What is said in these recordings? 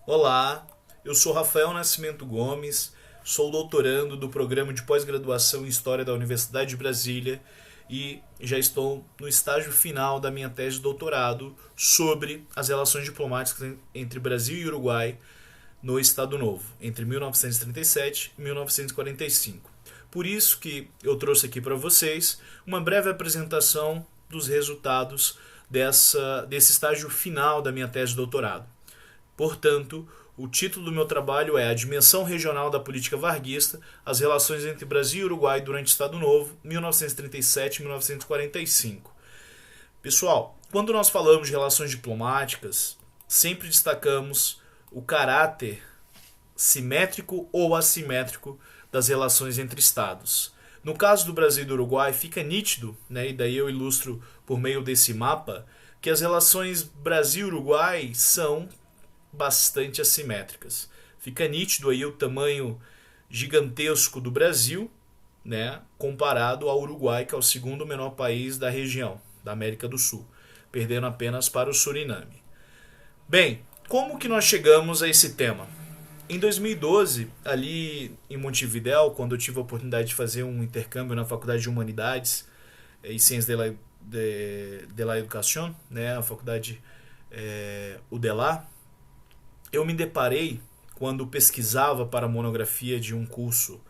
Olá, eu sou Rafael Nascimento Gomes, sou doutorando do programa de pós-graduação em História da Universidade de Brasília e já estou no estágio final da minha tese de doutorado sobre as relações diplomáticas entre Brasil e Uruguai no Estado Novo, entre 1937 e 1945. Por isso que eu trouxe aqui para vocês uma breve apresentação dos resultados desse estágio final da minha tese de doutorado. Portanto, o título do meu trabalho é A Dimensão Regional da Política Varguista, as relações entre Brasil e Uruguai durante o Estado Novo, 1937 e 1945. Pessoal, quando nós falamos de relações diplomáticas, sempre destacamos o caráter simétrico ou assimétrico das relações entre estados. No caso do Brasil e do Uruguai, fica nítido, né, e daí eu ilustro por meio desse mapa, que as relações Brasil-Uruguai são bastante assimétricas. Fica nítido aí o tamanho gigantesco do Brasil, né, comparado ao Uruguai, que é o segundo menor país da região, da América do Sul, perdendo apenas para o Suriname. Bem, como que nós chegamos a esse tema? Em 2012, ali em Montevidéu, quando eu tive a oportunidade de fazer um intercâmbio na Faculdade de Humanidades e Ciências de la Educación, né, a faculdade UDELA, eu me deparei, quando pesquisava para a monografia de um curso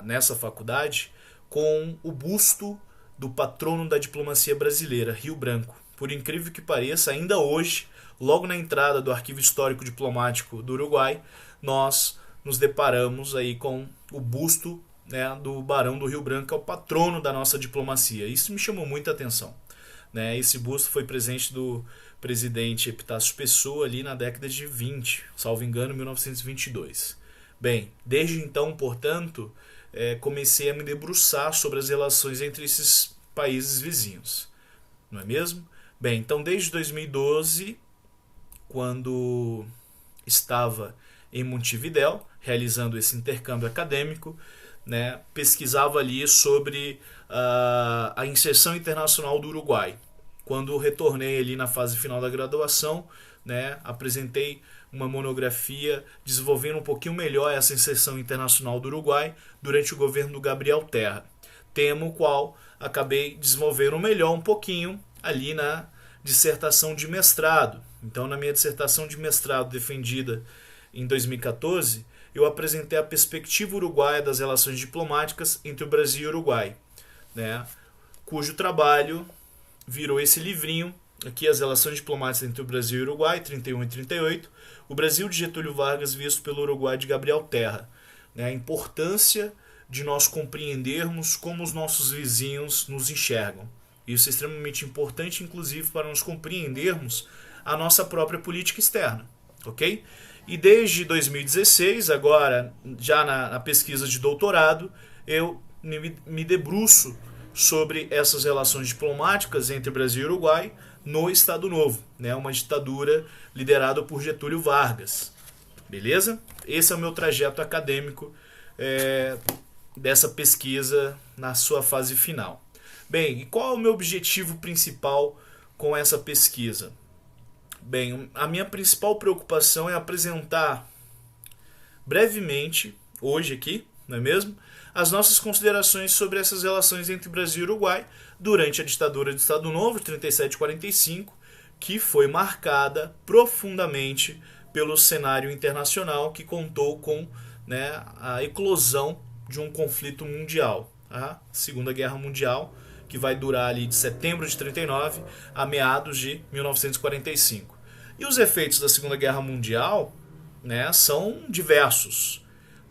nessa faculdade, com o busto do patrono da diplomacia brasileira, Rio Branco. Por incrível que pareça, ainda hoje, logo na entrada do Arquivo Histórico Diplomático do Uruguai, nós nos deparamos aí com o busto, né, do Barão do Rio Branco, que é o patrono da nossa diplomacia. Isso me chamou muita atenção. Né? Esse busto foi presente do presidente Epitácio Pessoa ali na década de 20, salvo engano, 1922. Bem, desde então, portanto, comecei a me debruçar sobre as relações entre esses países vizinhos. Não é mesmo? Bem, então desde 2012, quando estava em Montevidéu, realizando esse intercâmbio acadêmico, né, pesquisava ali sobre a inserção internacional do Uruguai. Quando retornei ali na fase final da graduação, né, apresentei uma monografia desenvolvendo um pouquinho melhor essa inserção internacional do Uruguai durante o governo do Gabriel Terra. Tema o qual acabei desenvolvendo melhor um pouquinho ali na dissertação de mestrado. Então, na minha dissertação de mestrado defendida em 2014, eu apresentei a perspectiva uruguaia das relações diplomáticas entre o Brasil e o Uruguai, né, cujo trabalho virou esse livrinho, aqui as relações diplomáticas entre o Brasil e o Uruguai, 31 e 38, o Brasil de Getúlio Vargas visto pelo Uruguai de Gabriel Terra. Né, a importância de nós compreendermos como os nossos vizinhos nos enxergam. Isso é extremamente importante, inclusive, para nós compreendermos a nossa própria política externa. Ok? E desde 2016, agora já na pesquisa de doutorado, eu me debruço sobre essas relações diplomáticas entre Brasil e Uruguai no Estado Novo, né? Uma ditadura liderada por Getúlio Vargas. Beleza? Esse é o meu trajeto acadêmico dessa pesquisa na sua fase final. Bem, e qual é o meu objetivo principal com essa pesquisa? Bem, a minha principal preocupação é apresentar brevemente, hoje aqui, não é mesmo? As nossas considerações sobre essas relações entre Brasil e Uruguai durante a ditadura do Estado Novo, de 37 e 45, que foi marcada profundamente pelo cenário internacional que contou com, né, a eclosão de um conflito mundial, a Segunda Guerra Mundial, que vai durar ali de setembro de 39 a meados de 1945. E os efeitos da Segunda Guerra Mundial, né, são diversos,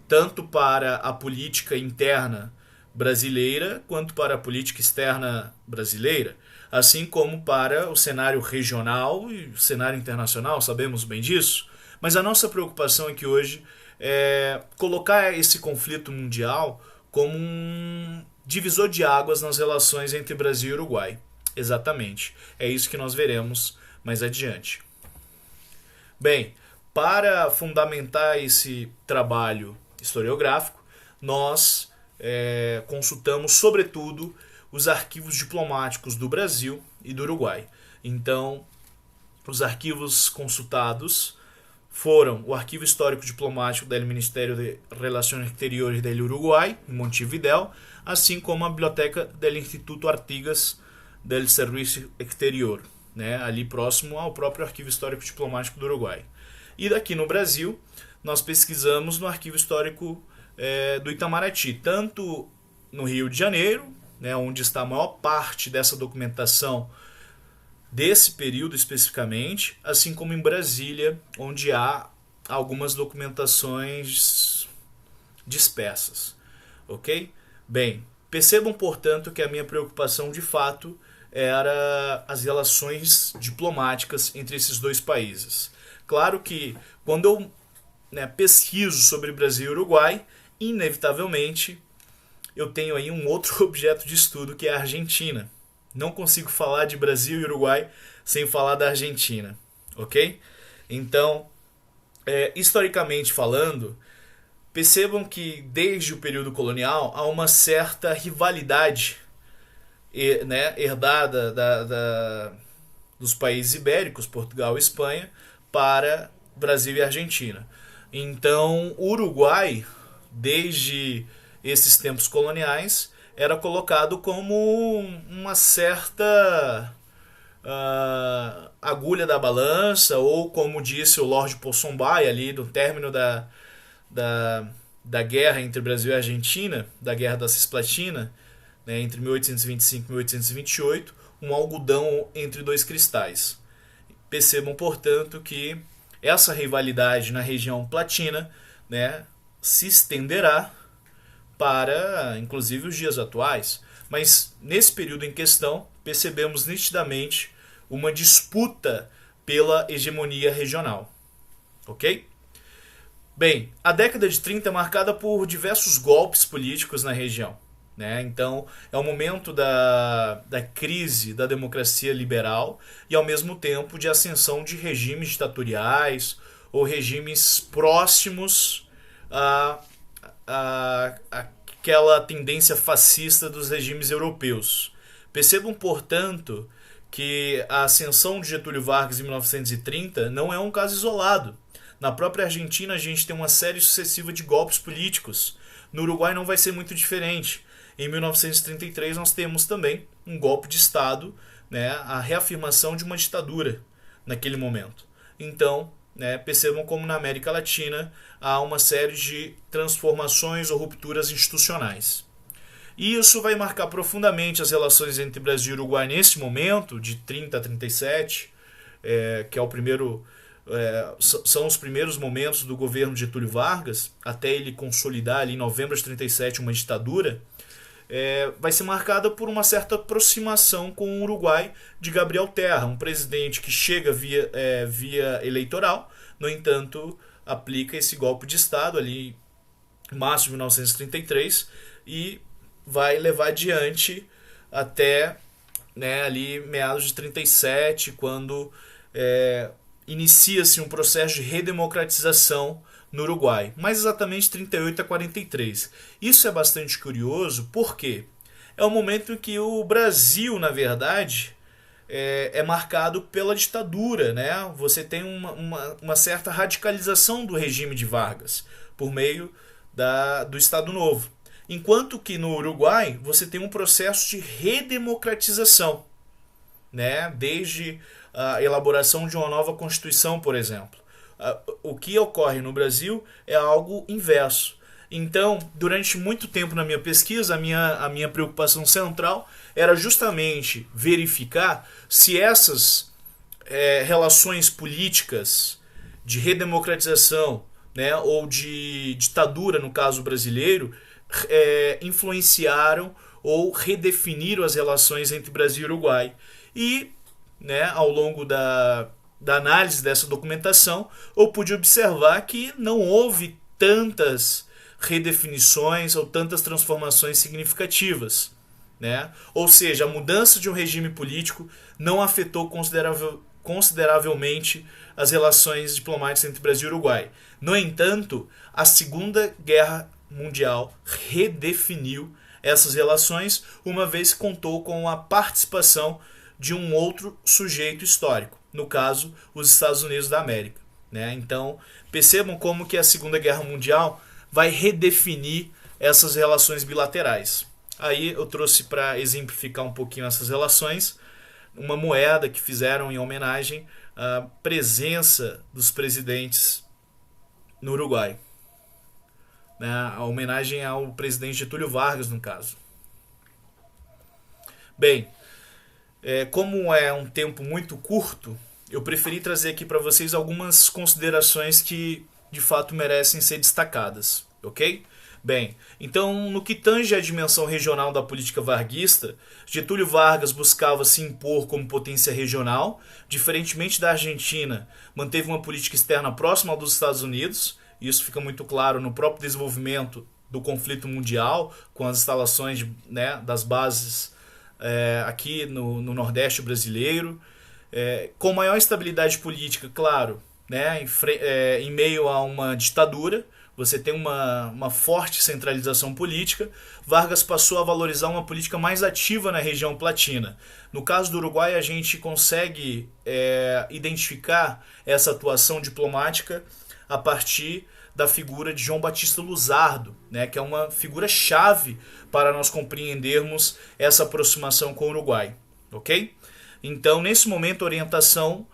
tanto para a política interna brasileira quanto para a política externa brasileira, assim como para o cenário regional e o cenário internacional, sabemos bem disso. Mas a nossa preocupação aqui hoje é colocar esse conflito mundial como um divisor de águas nas relações entre Brasil e Uruguai. Exatamente. É isso que nós veremos mais adiante. Bem, para fundamentar esse trabalho historiográfico, nós consultamos, sobretudo, os arquivos diplomáticos do Brasil e do Uruguai. Então, os arquivos consultados foram o Arquivo Histórico Diplomático do Ministério de Relações Exteriores do Uruguai, em Montevideo, assim como a Biblioteca do Instituto Artigas do Serviço Exterior, né, ali próximo ao próprio Arquivo Histórico Diplomático do Uruguai. E daqui no Brasil, nós pesquisamos no Arquivo Histórico do Itamaraty, tanto no Rio de Janeiro, né, onde está a maior parte dessa documentação desse período especificamente, assim como em Brasília, onde há algumas documentações dispersas. Ok? Bem, percebam, portanto, que a minha preocupação de fato era as relações diplomáticas entre esses dois países. Claro que quando eu pesquiso sobre Brasil e Uruguai, inevitavelmente eu tenho aí um outro objeto de estudo, que é a Argentina. Não consigo falar de Brasil e Uruguai sem falar da Argentina, ok? Então, historicamente falando, percebam que desde o período colonial há uma certa rivalidade, né, herdada dos países ibéricos, Portugal e Espanha, para Brasil e Argentina. Então, o Uruguai, desde esses tempos coloniais, era colocado como uma certa agulha da balança, ou como disse o Lord Ponsonby ali no término da guerra entre Brasil e Argentina, da Guerra da Cisplatina, né, entre 1825 e 1828, um algodão entre dois cristais. Percebam, portanto, que essa rivalidade na região platina, né, se estenderá para, inclusive, os dias atuais. Mas, nesse período em questão, percebemos nitidamente uma disputa pela hegemonia regional. Ok? Bem, a década de 30 é marcada por diversos golpes políticos na região, né? Então, é o momento da crise da democracia liberal e, ao mesmo tempo, de ascensão de regimes ditatoriais ou regimes próximos aquela tendência fascista dos regimes europeus. Percebam, portanto, que a ascensão de Getúlio Vargas em 1930 não é um caso isolado. Na própria Argentina a gente tem uma série sucessiva de golpes políticos. No Uruguai não vai ser muito diferente. Em 1933 nós temos também um golpe de Estado, né, a reafirmação de uma ditadura naquele momento. Então, percebam como na América Latina há uma série de transformações ou rupturas institucionais. E isso vai marcar profundamente as relações entre Brasil e Uruguai nesse momento, de 30 a 37, que é o primeiro, são os primeiros momentos do governo de Getúlio Vargas, até ele consolidar ali em novembro de 37 uma ditadura. Vai ser marcada por uma certa aproximação com o Uruguai de Gabriel Terra, um presidente que chega via eleitoral, no entanto, aplica esse golpe de Estado ali em março de 1933 e vai levar adiante até ali meados de 37, quando inicia-se um processo de redemocratização no Uruguai, mais exatamente 38 a 43. Isso é bastante curioso porque é o momento em que o Brasil, na verdade, é marcado pela ditadura, né? Você tem uma certa radicalização do regime de Vargas por meio do Estado Novo. Enquanto que no Uruguai você tem um processo de redemocratização, né? Desde a elaboração de uma nova Constituição, por exemplo. O que ocorre no Brasil é algo inverso. Então, durante muito tempo na minha pesquisa, a minha preocupação central era justamente verificar se essas relações políticas de redemocratização, né, ou de ditadura, no caso brasileiro, influenciaram ou redefiniram as relações entre Brasil e Uruguai. E, ao longo da análise dessa documentação, eu pude observar que não houve tantas redefinições ou tantas transformações significativas, né? Ou seja, a mudança de um regime político não afetou consideravelmente as relações diplomáticas entre Brasil e Uruguai. No entanto, a Segunda Guerra Mundial redefiniu essas relações, uma vez que contou com a participação de um outro sujeito histórico, no caso, os Estados Unidos da América. né? Então, percebam como que a Segunda Guerra Mundial vai redefinir essas relações bilaterais. Aí eu trouxe para exemplificar um pouquinho essas relações uma moeda que fizeram em homenagem à presença dos presidentes no Uruguai, né? A homenagem ao presidente Getúlio Vargas, no caso. Bem, como é um tempo muito curto, eu preferi trazer aqui para vocês algumas considerações que de fato merecem ser destacadas, ok? Bem, então no que tange à dimensão regional da política varguista, Getúlio Vargas buscava se impor como potência regional, diferentemente da Argentina, manteve uma política externa próxima ao dos Estados Unidos. Isso fica muito claro no próprio desenvolvimento do conflito mundial, com as instalações, né, das bases aqui no Nordeste brasileiro, com maior estabilidade política, claro, né, em meio a uma ditadura. Você tem uma forte centralização política. Vargas passou a valorizar uma política mais ativa na região platina. No caso do Uruguai, a gente consegue identificar essa atuação diplomática a partir da figura de João Batista Luzardo, né, que é uma figura-chave para nós compreendermos essa aproximação com o Uruguai. Ok? Então, nesse momento, a orientação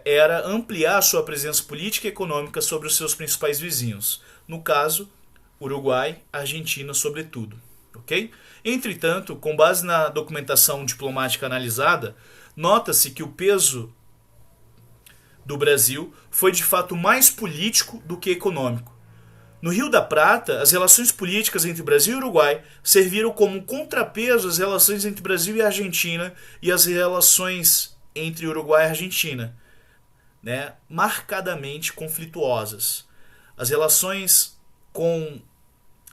era ampliar a sua presença política e econômica sobre os seus principais vizinhos. No caso, Uruguai, Argentina, sobretudo. Ok? Entretanto, com base na documentação diplomática analisada, nota-se que o peso do Brasil foi de fato mais político do que econômico. No Rio da Prata, as relações políticas entre Brasil e Uruguai serviram como contrapeso às relações entre Brasil e Argentina e às relações entre Uruguai e Argentina, né, marcadamente conflituosas. As relações com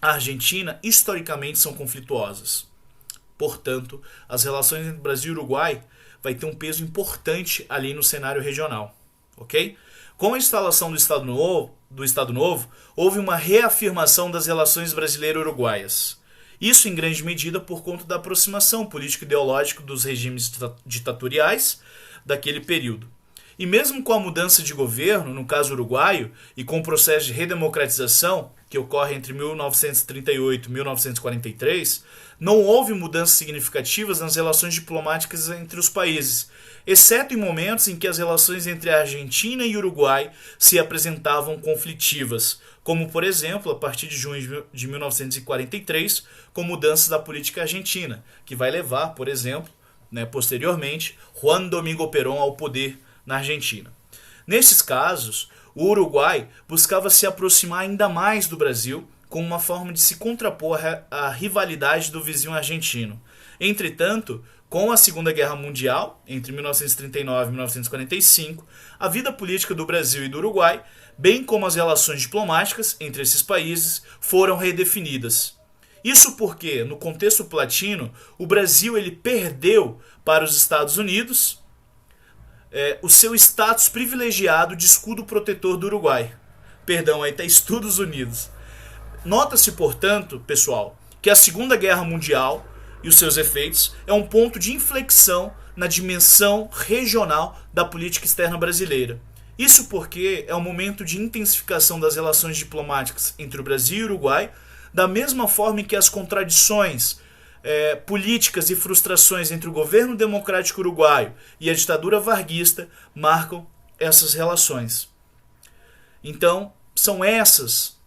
a Argentina historicamente são conflituosas. Portanto, as relações entre Brasil e Uruguai vai ter um peso importante ali no cenário regional. Ok? Com a instalação do Estado Novo, houve uma reafirmação das relações brasileiro-uruguaias. Isso em grande medida por conta da aproximação político-ideológica dos regimes ditatoriais daquele período. E mesmo com a mudança de governo, no caso uruguaio, e com o processo de redemocratização, que ocorre entre 1938 e 1943, não houve mudanças significativas nas relações diplomáticas entre os países, exceto em momentos em que as relações entre a Argentina e o Uruguai se apresentavam conflitivas, como, por exemplo, a partir de junho de 1943, com mudanças da política argentina, que vai levar, por exemplo, né, posteriormente, Juan Domingo Perón ao poder na Argentina. Nesses casos, o Uruguai buscava se aproximar ainda mais do Brasil como uma forma de se contrapor à rivalidade do vizinho argentino. Entretanto, com a Segunda Guerra Mundial, entre 1939 e 1945, a vida política do Brasil e do Uruguai, bem como as relações diplomáticas entre esses países, foram redefinidas. Isso porque, no contexto platino, o Brasil ele perdeu para os Estados Unidos o seu status privilegiado de escudo protetor do Uruguai. Perdão, aí está Estados Unidos. Nota-se, portanto, pessoal, que a Segunda Guerra Mundial e os seus efeitos é um ponto de inflexão na dimensão regional da política externa brasileira. Isso porque é um momento de intensificação das relações diplomáticas entre o Brasil e o Uruguai, da mesma forma em que as contradições políticas e frustrações entre o governo democrático uruguaio e a ditadura varguista marcam essas relações. Então, são essas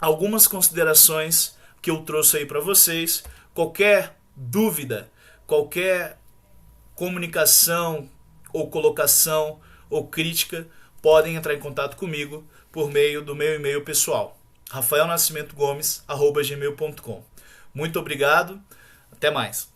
algumas considerações que eu trouxe aí para vocês. Qualquer dúvida, qualquer comunicação ou colocação ou crítica, podem entrar em contato comigo por meio do meu e-mail pessoal, rafaelnascimentogomes@gmail.com. Muito obrigado, até mais.